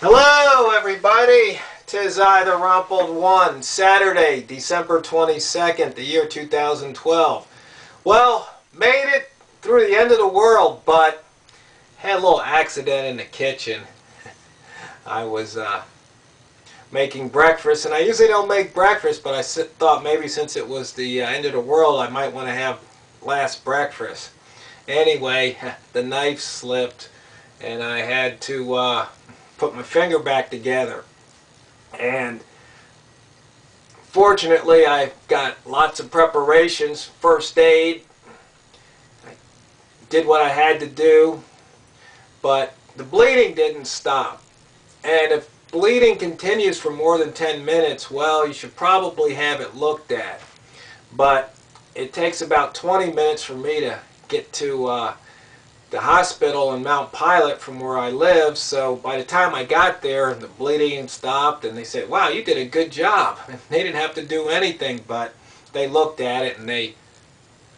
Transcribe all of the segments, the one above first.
Hello everybody, 'tis I, the Rumpled One, Saturday, December 22nd, the year 2012. Well, made it through the end of the world, but had a little accident in the kitchen. I was making breakfast, and I usually don't make breakfast, but I thought maybe since it was the end of the world, I might want to have last breakfast. Anyway, the knife slipped, and I had to put my finger back together. And fortunately, I've got lots of preparations, first aid. I did what I had to do, but the bleeding didn't stop. And if bleeding continues for more than 10 minutes, well, you should probably have it looked at. But it takes about 20 minutes for me to get to the hospital in Mount Pilot from where I live, so by the time I got there, the bleeding stopped, and they said, wow, you did a good job. And they didn't have to do anything, but they looked at it and they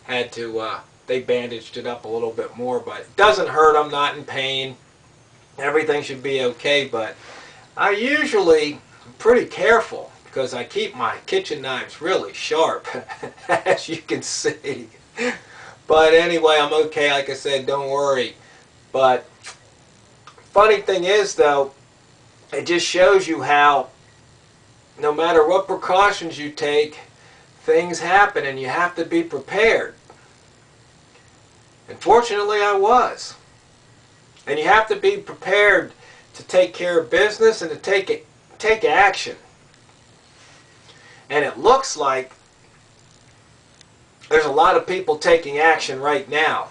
had to, they bandaged it up a little bit more, but it doesn't hurt. I'm not in pain. Everything should be okay, but I usually am pretty careful because I keep my kitchen knives really sharp, as you can see. But anyway, I'm okay. Like I said, don't worry. But funny thing is, though, it just shows you how no matter what precautions you take, things happen and you have to be prepared. And fortunately, I was. And you have to be prepared to take care of business and to take action. And it looks like there's a lot of people taking action right now.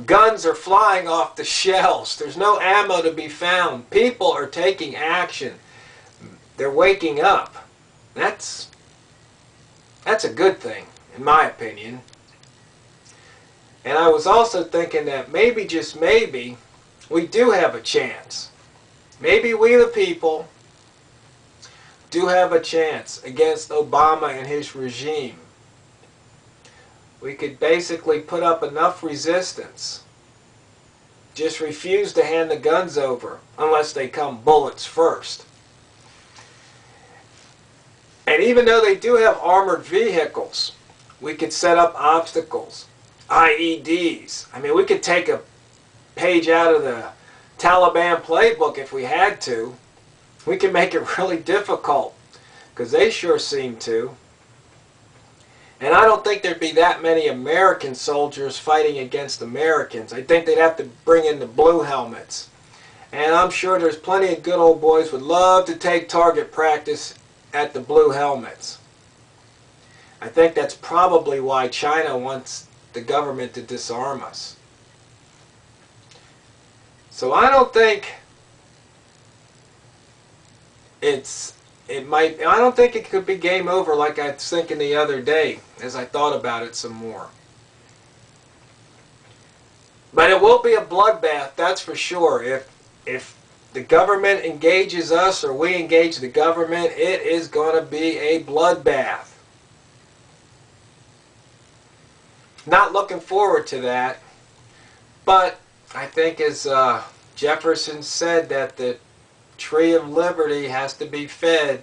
Guns are flying off the shelves. There's no ammo to be found. People are taking action. They're waking up. That's a good thing, in my opinion. And I was also thinking that maybe, just maybe, we do have a chance. Maybe we the people do have a chance against Obama and his regime. We could basically put up enough resistance. Just refuse to hand the guns over unless they come bullets first. And even though they do have armored vehicles, we could set up obstacles, IEDs. I mean, we could take a page out of the Taliban playbook if we had to. We can make it really difficult, because they sure seem to. And I don't think there'd be that many American soldiers fighting against Americans. I think they'd have to bring in the blue helmets. And I'm sure there's plenty of good old boys would love to take target practice at the blue helmets. I think that's probably why China wants the government to disarm us. So I don't think I don't think it could be game over like I was thinking the other day as I thought about it some more. But it will be a bloodbath, that's for sure. If the government engages us or we engage the government, it is going to be a bloodbath. Not looking forward to that. But I think, as Jefferson said, that the tree of liberty has to be fed,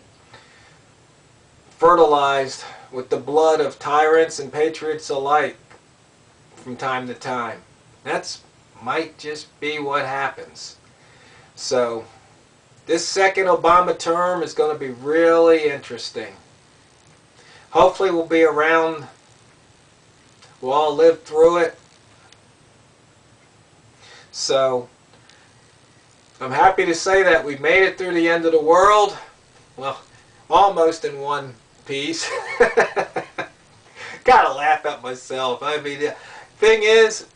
fertilized with the blood of tyrants and patriots alike from time to time. That's might just be what happens. So this second Obama term is going to be really interesting. Hopefully we'll be around. We'll all live through it. So I'm happy to say that we made it through the end of the world. Well, almost in one piece. Gotta laugh at myself. I mean, the thing is,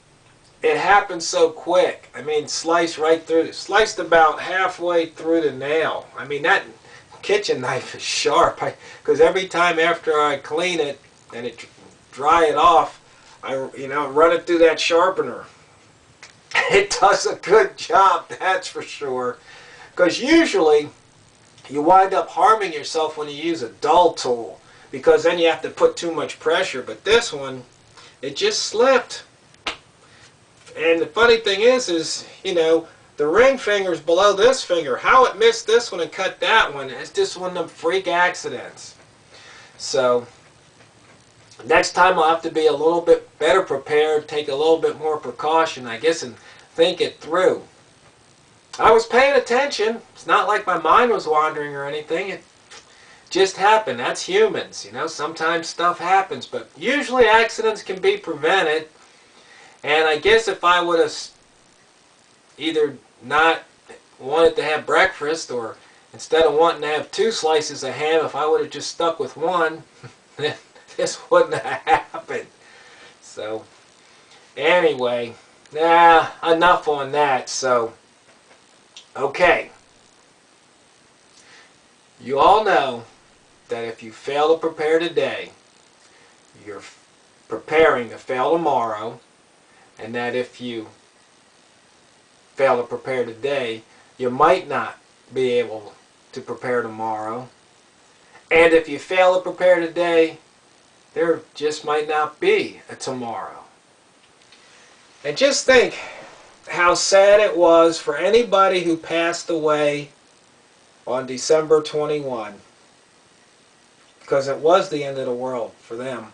it happened so quick. I mean, sliced right through, sliced about halfway through the nail. I mean, that kitchen knife is sharp. Because every time after I clean it and dry it off, I run it through that sharpener. It does a good job, that's for sure. Because usually you wind up harming yourself when you use a dull tool, because then you have to put too much pressure. But this one, it just slipped. And the funny thing is, the ring finger's below this finger. How it missed this one and cut that one, it's just one of them freak accidents. So next time I'll have to be a little bit better prepared, take a little bit more precaution, I guess, and think it through. I was paying attention. It's not like my mind was wandering or anything. It just happened. That's humans, you know. Sometimes stuff happens, but usually accidents can be prevented. And I guess if I would have either not wanted to have breakfast, or instead of wanting to have 2 slices of ham, if I would have just stuck with one, then this wouldn't have happened. So anyway, enough on that. So okay, you all know that if you fail to prepare today, you're preparing to fail tomorrow, and that if you fail to prepare today, you might not be able to prepare tomorrow. And if you fail to prepare today, there just might not be a tomorrow. And just think how sad it was for anybody who passed away on December 21. Because it was the end of the world for them.